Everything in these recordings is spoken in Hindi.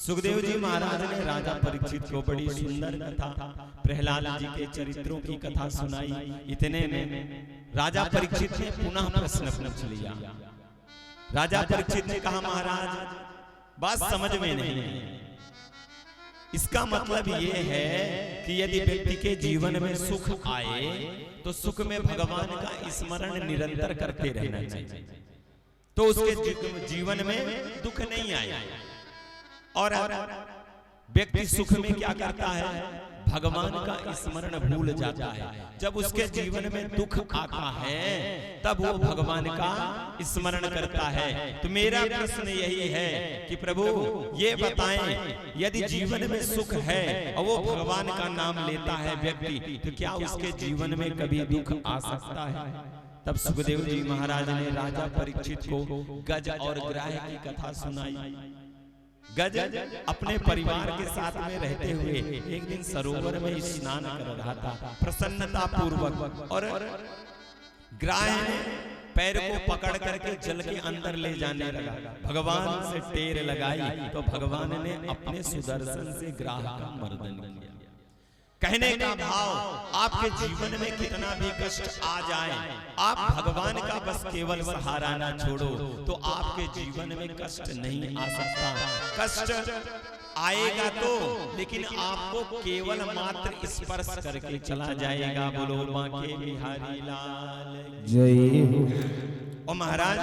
सुखदेव जी महाराज ने राजा परीक्षित को बड़ी सुंदर कथा, प्रहलाद जी के चरित्रों की कथा सुनाई। इतने में राजा परीक्षित ने पुनः प्रश्न पूछ लिया। राजा परीक्षित ने कहा, महाराज बात समझ में नहीं है। इसका मतलब ये है कि यदि व्यक्ति के जीवन में सुख आए तो सुख में भगवान का स्मरण निरंतर करते रहना चाहिए, तो उसके जीवन में दुख नहीं आए। और व्यक्ति सुख में क्या करता है, भगवान का स्मरण भूल जाता है। जब उसके जीवन में दुख आता है तब वो भगवान का स्मरण करता है। तो मेरा प्रश्न यही है कि प्रभु ये बताएं, यदि जीवन में सुख है और वो भगवान का नाम लेता है व्यक्ति, तो क्या उसके जीवन में कभी दुख आ सकता है? तब सुखदेव जी महाराज ने राजा परीक्षित को गज और ग्राह की कथा सुनाई। गज अपने परिवार के साथ में रहते हुए एक दिन सरोवर में स्नान कर रहा था प्रसन्नता पूर्वक, और ग्राह ने पैर को पकड़ करके जल के अंदर ले जाने लगा। भगवान से टेर लगाई तो भगवान ने अपने सुदर्शन से ग्राह का मर्दन किया। कहने का भाव, आपके जीवन में कितना भी कष्ट आ जाए, आप भगवान का बस केवल सहारा ना छोड़ो तो आपके जीवन में कष्ट नहीं आ सकता। कष्ट आएगा तो, लेकिन आपको केवल मात्र स्पर्श करके चला जाएगा। बोलो बांके बिहारी लाल जय हो। और महाराज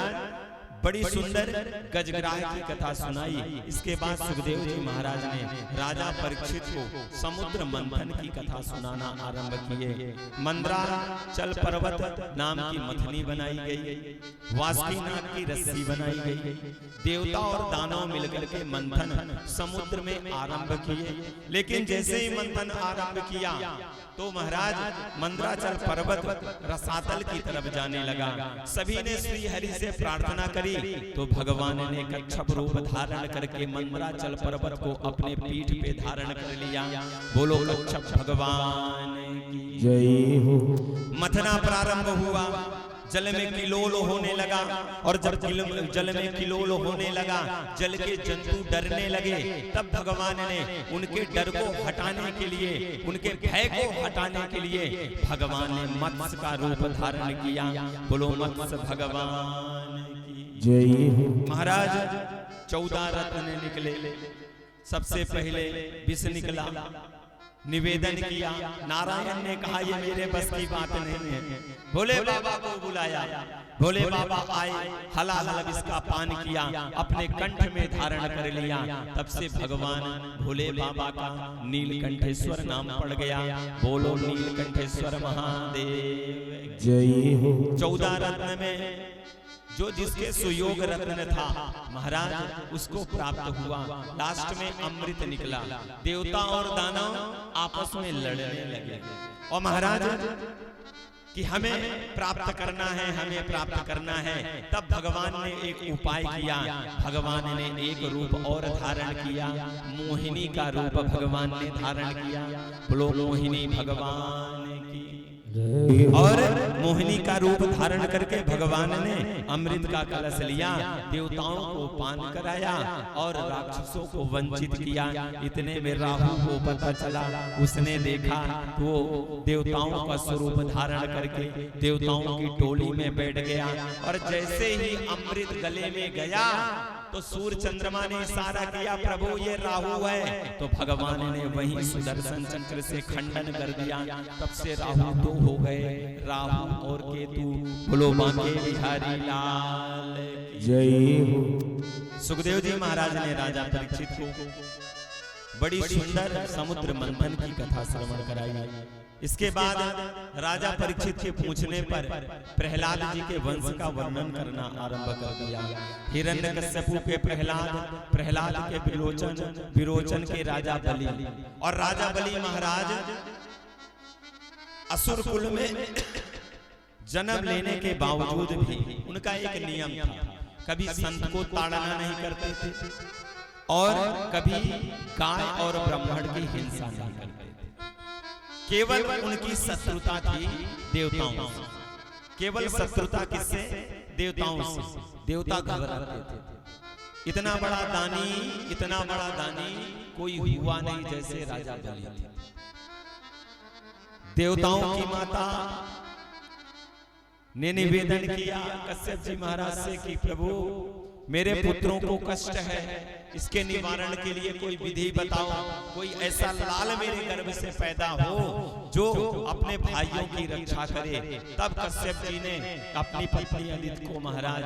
बड़ी सुंदर गजग्राह की कथा सुनाई। इसके बाद सुखदेव जी महाराज ने राजा परीक्षित को समुद्र मंथन की कथा सुनाना आरंभ किए। मंद्राचल पर्वत नाम की मथनी बनाई गई, वासुकीनाथ की रस्सी बनाई गई। देवता और दानव मिलकर के मंथन समुद्र में आरंभ किए। लेकिन जैसे ही मंथन आरंभ किया तो महाराज मंद्राचल पर्वत रसातल की तरफ जाने लगा। सभी ने श्री हरि से प्रार्थना करी तो भगवान ने कच्छप रूप धारण करके मंद्राचल पर्वत को अपने पीठ पे धारण कर लिया। बोलो कच्छप भगवान की जय हो। मथना प्रारंभ हुआ, जल में किलोल होने लगा, और जब जल में किलोल होने लगा, जल के जंतु डरने लगे। तब भगवान ने उनके डर को हटाने के लिए, उनके भय को हटाने के लिए भगवान ने मत्स्य का रूप धारण किया। बोलो मत्स्य भगवान की जय हो। महाराज 14 रत्न निकले। सबसे पहले विष निकला, निवेदन किया। नारायण ने कहा ये मेरे बस की बात नहीं है। भोले बाबा को बुलाया, भोले बाबा आए, हलाल विष का पान किया, अपने कंठ में धारण कर लिया। तब से भगवान भोले बाबा का नीलकंठेश्वर नाम पड़ गया। बोलो नीलकंठेश्वर महादेव जय हो। 14 रत्न में जो जिसके सुयोग रत्न था महाराज उसको प्राप्त हुआ। लास्ट में अमृत निकला। देवता और दानव आपस में लड़ने लगे। और महाराज कि हमें प्राप्त करना है, हमें प्राप्त करना है। तब भगवान ने एक उपाय किया। भगवान ने एक रूप और धारण किया, मोहिनी का रूप भगवान ने धारण किया। बोलो मोहिनी भगवान की। और मोहिनी का रूप धारण करके भगवान ने अमृत का कलश लिया, देवताओं को पान कराया और राक्षसों को वंचित किया। इतने में राहु को पता चला, उसने देखा तो देवताओं का स्वरूप धारण करके देवताओं की टोली में बैठ गया। और जैसे ही अमृत गले में गया तो सूर्य चंद्रमा ने इशारा किया, प्रभु ये राहु है। तो भगवान ने वहीं सुदर्शन चक्र से खंडन कर दिया। तब से राहु दो हो गए, राहु और केतु। बोलो बांके बिहारी लाल जय हो। सुखदेव जी महाराज ने राजा परीक्षित को बड़ी सुंदर समुद्र मंथन की कथा श्रवण कराई। इसके बाद राजा परीक्षित के पूछने पर प्रहलाद जी के वंश का वर्णन करना आरंभ कर दिया। हिरण्यकश्यपु के प्रहलाद, प्रहलाद के विरोचन, विरोचन के राजा बलि। और राजा बलि महाराज असुर कुल में जन्म लेने के बावजूद भी उनका एक नियम था, कभी संत को ताड़ना नहीं करते थे और कभी गाय और ब्राह्मण की हिंसा नहीं करते थे। केवल उनकी शत्रुता थी देवताओं से। केवल शत्रुता किससे? देवताओं से। देवता घबराते थे। इतना बड़ा दानी कोई हुआ नहीं जैसे राजा बलि थे। देवताओं की माता ने निवेदन किया कश्यप जी महाराज से कि प्रभु मेरे पुत्रों को कष्ट है, इसके निवारण के लिए कोई विधि बताओ, कोई ऐसा लाल मेरे गर्भ से पैदा हो जो अपने भाइयों की रक्षा करे। तब कश्यप जी ने अपनी पत्नी अदिति को महाराज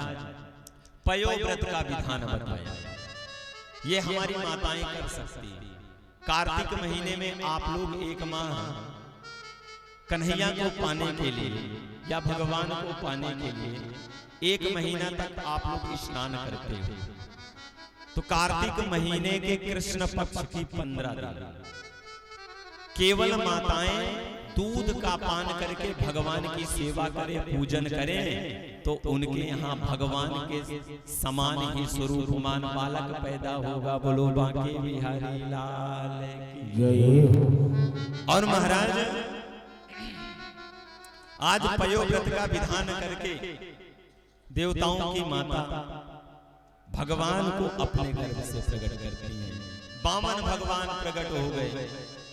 पयोव्रत का विधान बताया। ये हमारी माताएं कर सकती। कार्तिक महीने में आप लोग एक माह कन्हैया को पाने के लिए या भगवान को पाने के लिए 1 महीना तक आप लोग स्नान करते हो। तो कार्तिक महीने के कृष्ण पक्ष की 15 दिन केवल माताएं दूध का पान करके भगवान की सेवा करें, पूजन करें, तो उनके यहाँ भगवान के समान ही स्वरूपमान बालक पैदा होगा। बोलो बांके बिहारी लाल की जय। और महाराज आज पयोव्रत का विधान करके देवताओं की माता भगवान को अपने गर्भ से प्रकट करती है। वामन भगवान प्रकट हो गए।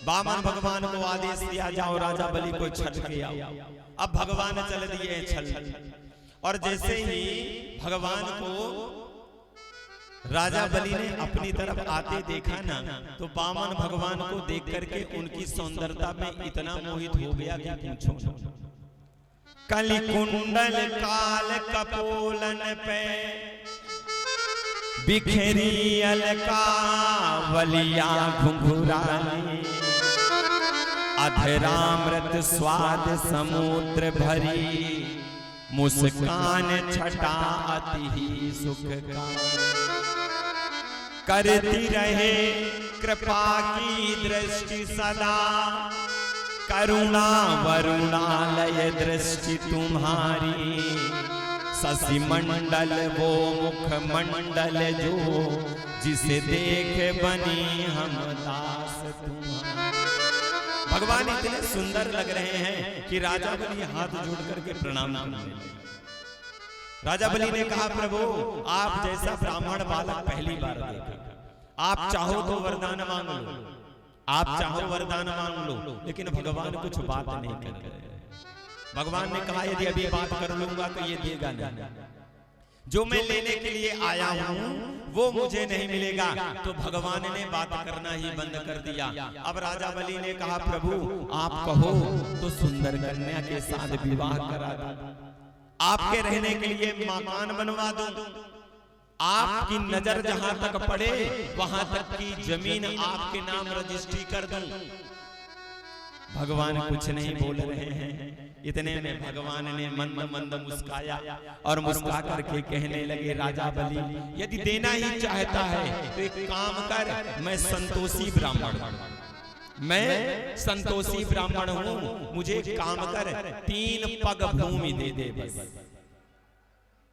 वामन भगवान को आदेश दिया जाओ राजा बलि को छल के आओ। अब भगवान चल दिए छल, और जैसे ही भगवान को राजा बलि ने अपनी तरफ आते देखा ना, तो वामन भगवान को देख करके उनकी सौंदर्यता में इतना मोहित हो गया कि पूछो। कलि कुंडल काल कपोलन पे बिखरी अलका वलिया घुंघराली, अधरामृत स्वाद समुद्र भरी, मुस्कान छटा अति ही सुख का, करती रहे कृपा की दृष्टि सदा, करुणा वरुणालय दृष्टि तुम्हारी, शशि मंडल वो मुख मंडल जो, जिसे देख बनी हम दास तुम्हारी। भगवान इतने सुंदर लग रहे हैं कि राजा बलि हाथ जोड़ करके प्रणाम करने लगे। राजा बलि ने कहा प्रभु आप जैसा ब्राह्मण बालक पहली बार देखा, आप चाहो तो वरदान मांग लो, आप चाहो वरदान मांग लो, लेकिन भगवान कुछ बात नहीं कर रहे। भगवान ने कहा यदि अभी बात कर लूंगा तो ये देगा नहीं, जो मैं लेने के लिए आया हूं वो मुझे नहीं मिलेगा। तो भगवान ने बात करना ही बंद कर दिया। अब राजा बलि ने कहा प्रभु आप कहो तो सुंदर कन्या के साथ विवाह करा दूं, आपके रहने के लिए मकान बनवा दूं, आपकी नजर जहां तक पड़े वहां तक की जमीन आपके नाम रजिस्ट्री कर दूं। भगवान कुछ नहीं बोल रहे हैं। इतने में भगवान ने मंद मंद मुस्काया और मुस्का करके कहने लगे राजा बलि यदि देना ही चाहता है तो एक काम कर, मैं संतोषी ब्राह्मण हूं, मुझे एक काम कर 3 पग भूमि दे दे बस।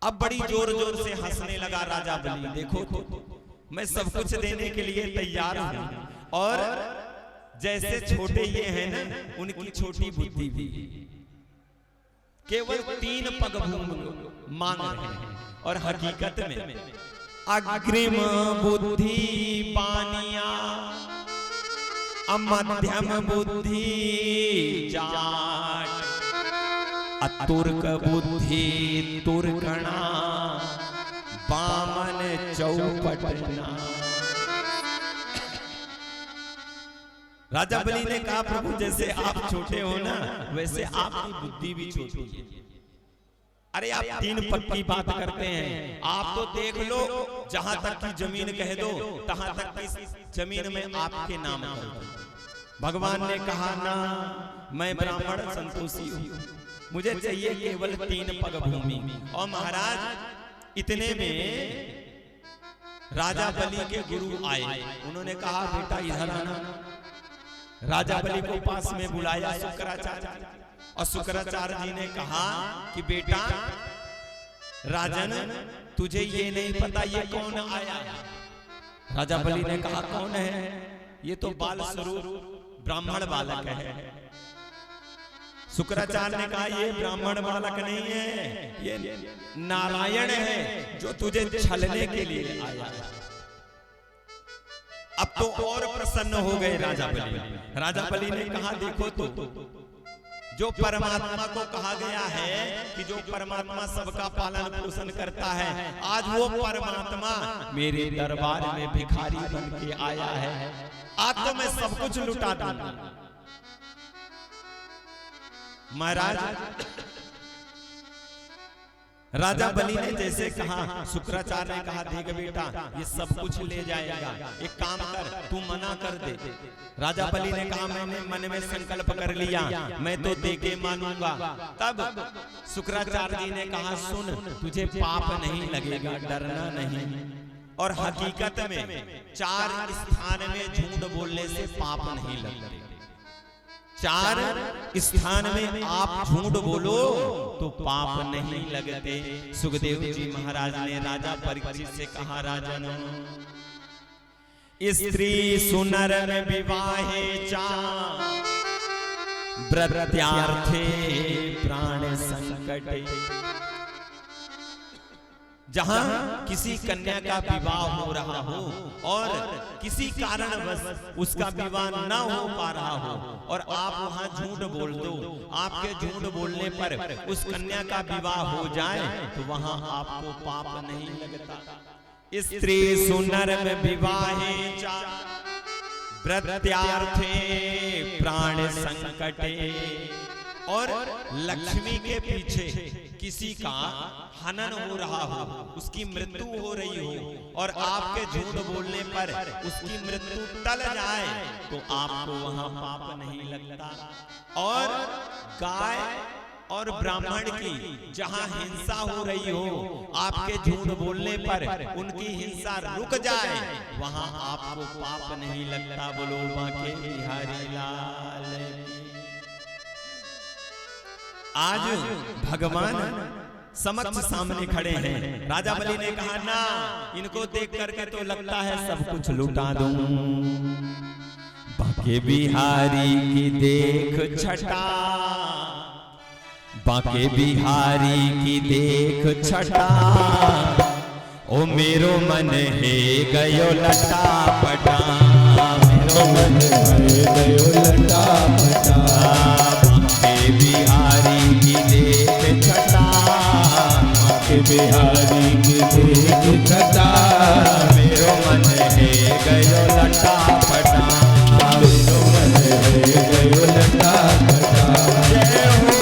अब बड़ी जोर जोर से हंसने लगा राजा बलि, देखो तो मैं सब कुछ देने के लिए तैयार हूं, और जैसे छोटे ये हैं ना उनकी छोटी बुद्धि भी, केवल 3 पग भूमि मांग रहे हैं। और हकीकत में अग्रिम बुद्धि पानिया, मध्यम बुद्धि जाट, तुर्क बुद्धि तुर्कणा, बामन चौपटना। राजा बलि ने कहा प्रभु जैसे आप छोटे हो ना वैसे आपकी बुद्धि भी छोटी है। अरे आप 3 पग की बात करते हैं, आप तो देख लो जहां तक की जमीन कह दो तहां तक की जमीन में आपके नाम कर दो। भगवान ने कहा ना मैं ब्राह्मण संतोषी हूं, मुझे चाहिए केवल 3 पग भूमि। और महाराज इतने में राजा बलि के गुरु आए, उन्होंने कहा बेटा इधर आना। राजा बलि को पास में बुलाया शुक्राचार्य, और शुक्राचार्य जी ने कहा कि बेटा राजन तुझे ये नहीं पता ये कौन आया। राजा बलि ने कहा कौन है, ये तो बाल स्वरूप ब्राह्मण बालक है। शुक्राचार्य ने कहा ये ब्राह्मण बालक नहीं है, ये नारायण है जो तुझे छलने के लिए आया है। अब तो और प्रसन्न हो गए राजा बलि। राजा बलि ने कहा देखो तो जो परमात्मा को कहा गया है कि जो परमात्मा सबका पालन पोषण करता है, आज वो परमात्मा मेरे दरबार में भिखारी बन के आया है। आज तो मैं सब कुछ लुटा दूंगा। महाराज राजा बलि ने जैसे कहा, शुक्राचार्य ने कहा देख बेटा ये सब कुछ ले जाएगा, एक काम कर तू मना कर दे। राजा बलि ने कहा मैंने मन में संकल्प कर लिया, मैं तो दे के मानूंगा। तब शुक्राचार्य जी ने कहा सुन, तुझे पाप नहीं लगेगा, डरना नहीं। और हकीकत में 4 स्थान में झूठ बोलने से पाप नहीं लगते। 4 स्थान में आप झूठ बोलो तो पाप नहीं लगते। सुखदेव जी महाराज ने राजा परीक्षित से कहा राजन, स्त्री सुनर विवाहे चा व्रत्यार्थे प्राण संकटे। जहां किसी कन्या का विवाह हो रहा हो और किसी कारणवश उसका विवाह न हो पा रहा हो और आप वहां झूठ बोल दो, आपके झूठ बोलने पर उस कन्या का विवाह हो जाए तो वहां आपको पाप नहीं लगता। स्त्री सुनर विवाहे चा व्रत्यार्थे प्राण संकटे। और लक्ष्मी के पीछे किसी का हनन हो रहा हो, उसकी मृत्यु हो रही हो और आपके झूठ बोलने पर उसकी मृत्यु टल जाए तो आपको वहां पाप नहीं लगता। और गाय और ब्राह्मण की जहां हिंसा हो रही हो, आपके झूठ बोलने पर उनकी हिंसा रुक जाए वहां आपको पाप नहीं लगता। बोलो बांके बिहारी लाल। आज भगवान समक्ष सामने खड़े हैं। राजा बलि ने कहा ना, इनको देख करके तो लगता है सब कुछ लुटा दूं। बांके बिहारी की देख छटा, बांके बिहारी की देख छटा। ओ मेरो मन है गयो लटा पटा, मेरो मन है गयो लटा पटा। बांके बिहारी की देख छटा, बांके बिहारी की देख छटा। मेरो मन है गयो लटा पटा, मेरो मन है गयो लटा पटा। जय हो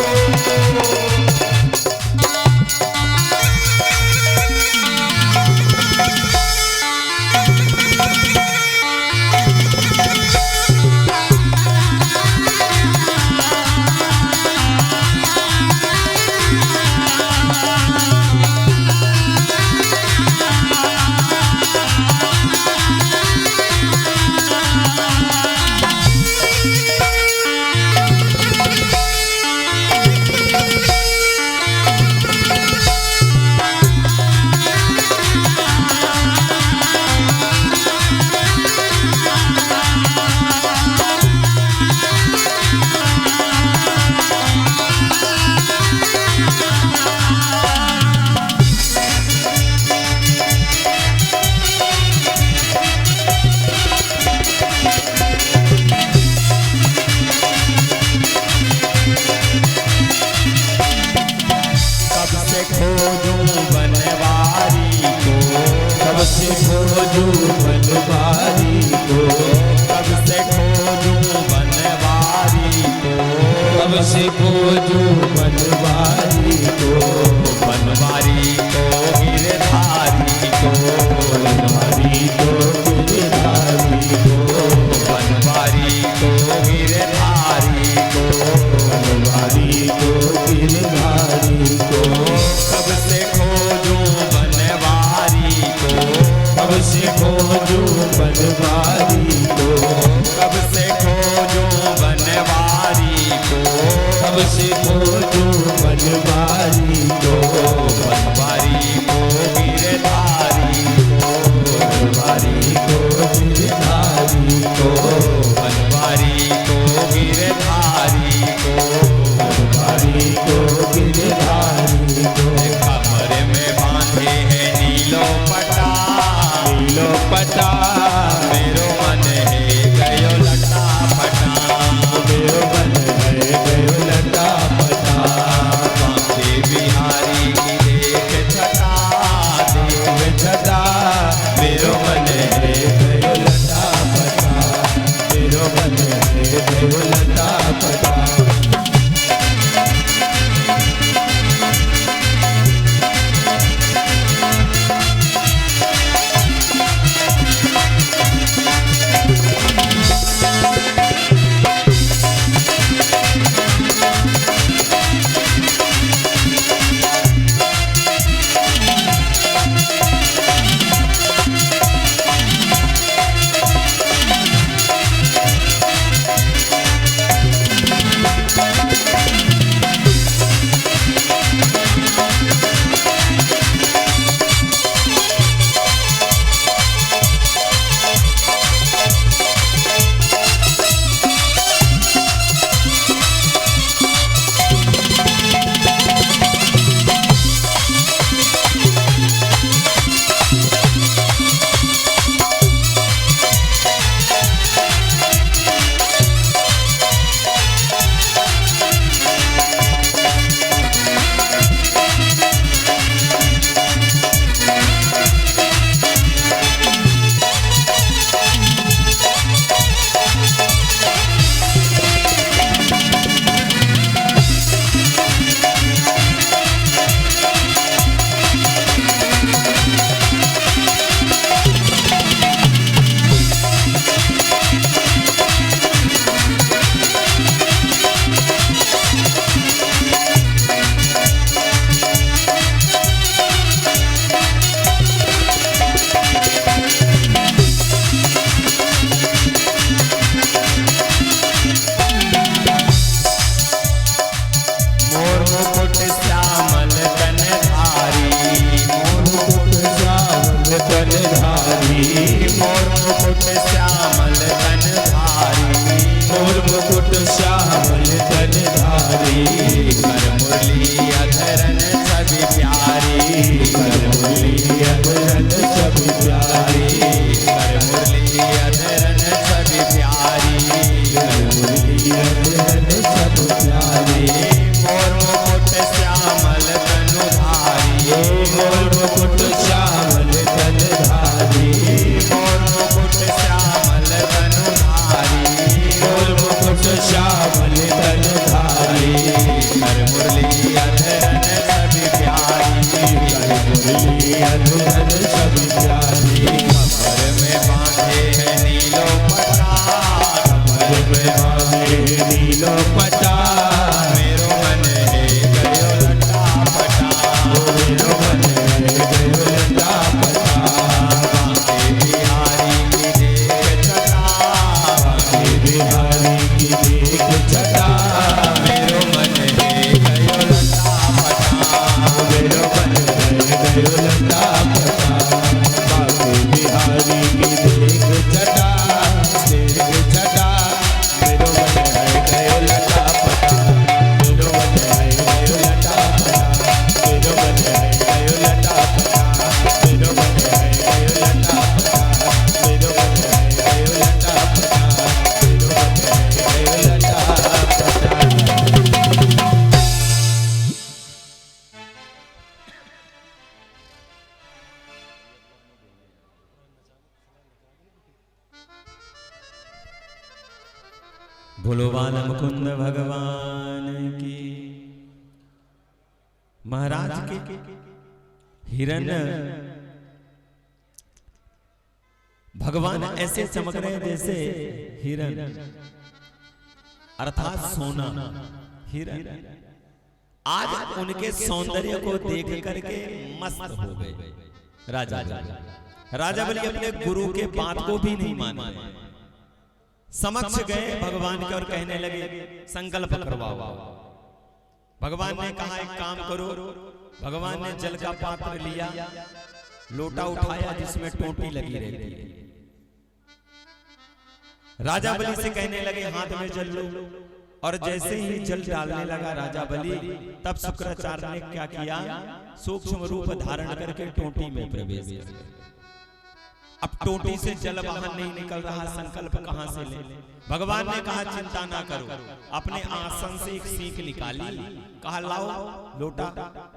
मुकुट श्यामल तन धारी, मोर मुकुट श्यामल तन धारी, कर मुरली अधरन सभी प्यारी, कर मुरली अधरन सभी प्यारी, कर मुरली अधरन सभी प्यारी, कर मुरली अधरन सब प्यारी। मोर मुकुट श्यामल तनु धारी, मोर मुकुट श्यामल तन धारी, मोर मुकुट श्यामल तनु धारी, मोर मुकुट श्यामल तन धारी, कर मुरली अधरन सभी प्यारी, कर मुरली अधरन सभी प्यारी। कमर में बांधे है नीलो पटा, कमर में बांधे नीलो पटा, मेरो मन है गयो लटा पटा, मेरो मन है गयो लटा पटा, बांके बिहारी की देख छटा, बांके बिहारी की देख छटा, मेरो मन है गयो लटा पटा, मेरो मन है गयो लटा पटा, बांके बिहारी की देख छटा, देख छटा, मेरो मन है गयो लटा पटा, मेरो मन है गयो लटा पटा, मेरो मन है गयो लटा पटा, मेरो मन है गयो लटा पटा, मेरो मन है गयो लटा पटा, मेरो मन है गयो लटा पटा। बोलो बाल मुकुंद भगवान की। महाराज के हिरण भगवान ऐसे चमक रहे जैसे हिरण अर्थात सोना हिरण। आज उनके सौंदर्य को देख करके मस्त हो गए राजा बलि। राजा बलि अपने गुरु के बात को भी नहीं माना, समक्ष गए भगवान के और कहने लगे संकल्प करवाओ। भगवान ने कहा एक काम करो। भगवान ने जल का पात्र लिया, लोटा उठाया जिसमें टोटी लगी रहती है। राजा बलि से कहने लगे हाथ में जल लो, और जैसे ही जल डालने लगा राजा बलि, तब शुक्राचार्य ने क्या किया, सूक्ष्म रूप धारण करके टोटी में प्रवेश किया। अब टोटी से जल बाहर नहीं निकल रहा, संकल्प कहां से ले। भगवान ने कहा चिंता ना करो, अपने आसन से एक सीख निकाली, कहा लाओ लोटा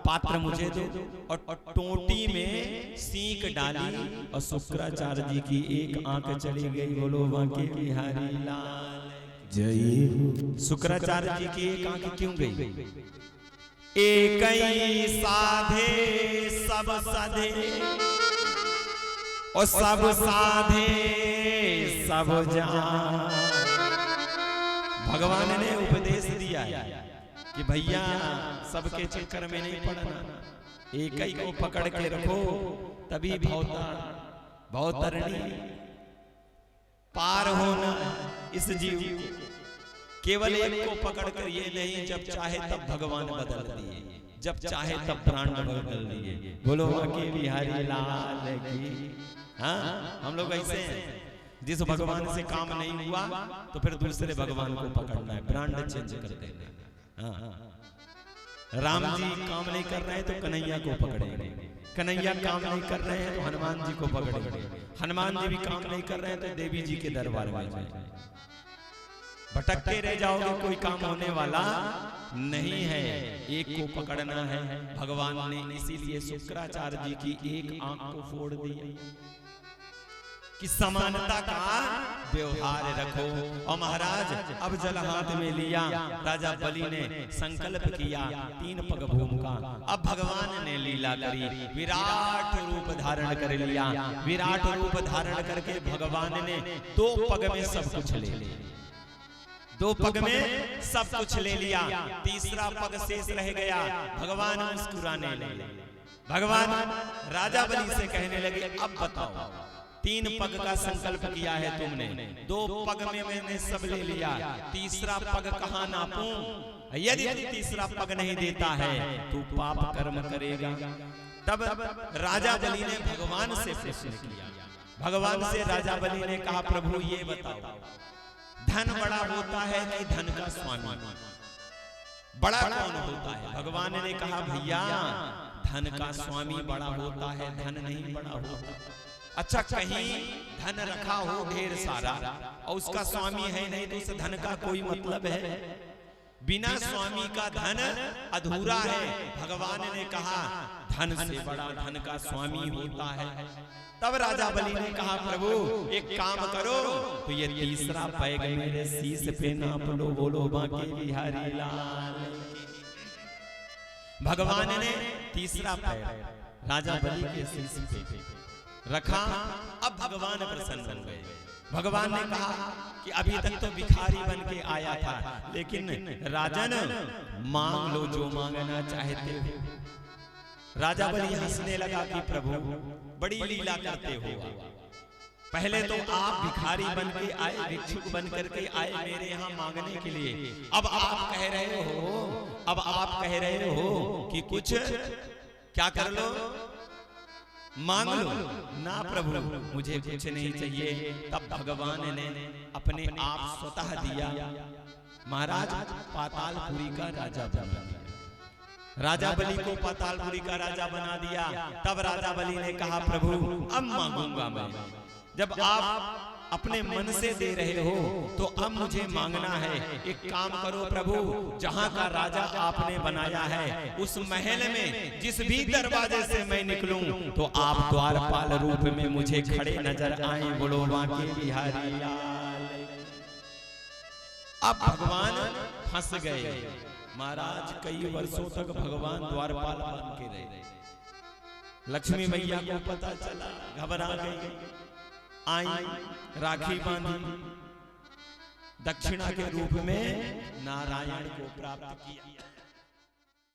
पात्र मुझे दो, और टोटी में सीख डाली, और शुक्राचार्य जी की एक आंख चली गई। बोलो बांके बिहारी लाल जय हो। शुक्राचार्य जी की एक आंख क्यों गई? एक ही साधे सब साधे, और सब साधे सब जान। भगवान ने उपदेश दिया कि भैया सबके चक्कर में नहीं पड़ना, एक ही को पकड़ के रखो, तभी भवतरणी पार होना इस जीव को। केवल एक को पकड़ कर ये नहीं, जब चाहे तब भगवान बदल दिए, जब चाहे तब प्राण बदल दिए। बोलो बांके बिहारी लाल की। हाँ, हम लोग ऐसे हैं, जिस भगवान से काम नहीं हुआ तो फिर दूसरे भगवान को पकड़ना है, ब्रांड चेंज कर देना। हाँ, राम जी काम नहीं कर रहे हैं तो कन्हैया को पकड़ेंगे, कन्हैया काम नहीं कर रहे हैं तो हनुमान जी को पकड़ेंगे, हनुमान जी भी काम नहीं कर रहे हैं तो देवी जी के दरबार में जाएंगे। भटकते रह जाओगे, कोई काम होने वाला नहीं है, एक को पकड़ना है। भगवान ने इसीलिए शुक्राचार्य जी की एक आंख को फोड़ दिया कि समानता का व्यवहार रखो। और महाराज अब जल हाथ में लिया, राजा बलि ने संकल्प किया 3 पग भूमि का। अब भगवान ने लीला करी, विराट रूप धारण कर लिया। विराट रूप धारण करके भगवान ने 2 पग में सब कुछ ले लिया, 2 पग में सब कुछ ले लिया, तीसरा पग शेष रह गया। भगवान मुस्कुराने लगे। भगवान राजा बलि से कहने लगे अब बताओ, 3 पग का संकल्प किया है तुमने, 2 पग में मैंने सब ले लिया, तीसरा पग कहाँ नापूं? यदि तू तीसरा पग नहीं देता है तू पाप कर्म करेगा। तब राजा बलि ने भगवान से प्रश्न किया, भगवान से राजा बलि ने कहा प्रभु ये बताओ, धन बड़ा होता है कि धन का स्वामी बड़ा कौन होता है? भगवान ने कहा भैया धन का स्वामी बड़ा होता है, धन नहीं बड़ा होता। अच्छा, कहीं धन रखा हो ढेर सारा और उसका स्वामी है नहीं तो उस धन का कोई मतलब है? बिना स्वामी का धन अधूरा है। भगवान ने कहा धन से बड़ा धन का स्वामी होता है। तब राजा बलि ने कहा प्रभु एक काम करो, तो ये तीसरा पैग मेरे शीश पे नाप लो, बोलो बांके बिहारी लाल। भगवान ने तीसरा पैग राजा बलि के शीश पे रखा। अब भगवान प्रसन्न हो गए। भगवान ने कहा कि अभी तक तो भिखारी बन के आया था, लेकिन राजन मांग लो जो मांगना चाहते हो। राजा बलि हंसने लगा कि प्रभु बड़ी लीला करते हो। पहले तो आप भिखारी बन के आए, भिक्षुक बन करके आए मेरे यहाँ मांगने के लिए, अब आप कह रहे हो कि कुछ क्या कर लो, मांग लो ना। प्रभु मुझे कुछ नहीं चाहिए। तब भगवान ने अपने आप स्वतः दिया। महाराज पातालपुरी का राजा बना दिया। राजा बलि को पातालपुरी का राजा बना दिया। तब राजा बलि ने कहा प्रभु अब मांगूंगा मैं। जब आप अपने मन से दे रहे हो तो अब मुझे मांगना है। एक काम करो प्रभु, जहां का राजा आपने बनाया है उस महल में जिस भी दरवाजे से मैं निकलूं तो आप द्वारपाल रूप में मुझे खड़े नजर आए, बोलो बांके बिहारी लाल। अब भगवान फंस गए। महाराज कई वर्षों तक भगवान द्वारपाल बन के रहे। लक्ष्मी मैया को पता चला, घबरा गई, आई राखी बांधी, दक्षिणा के रूप में नारायण को प्राप्त किया।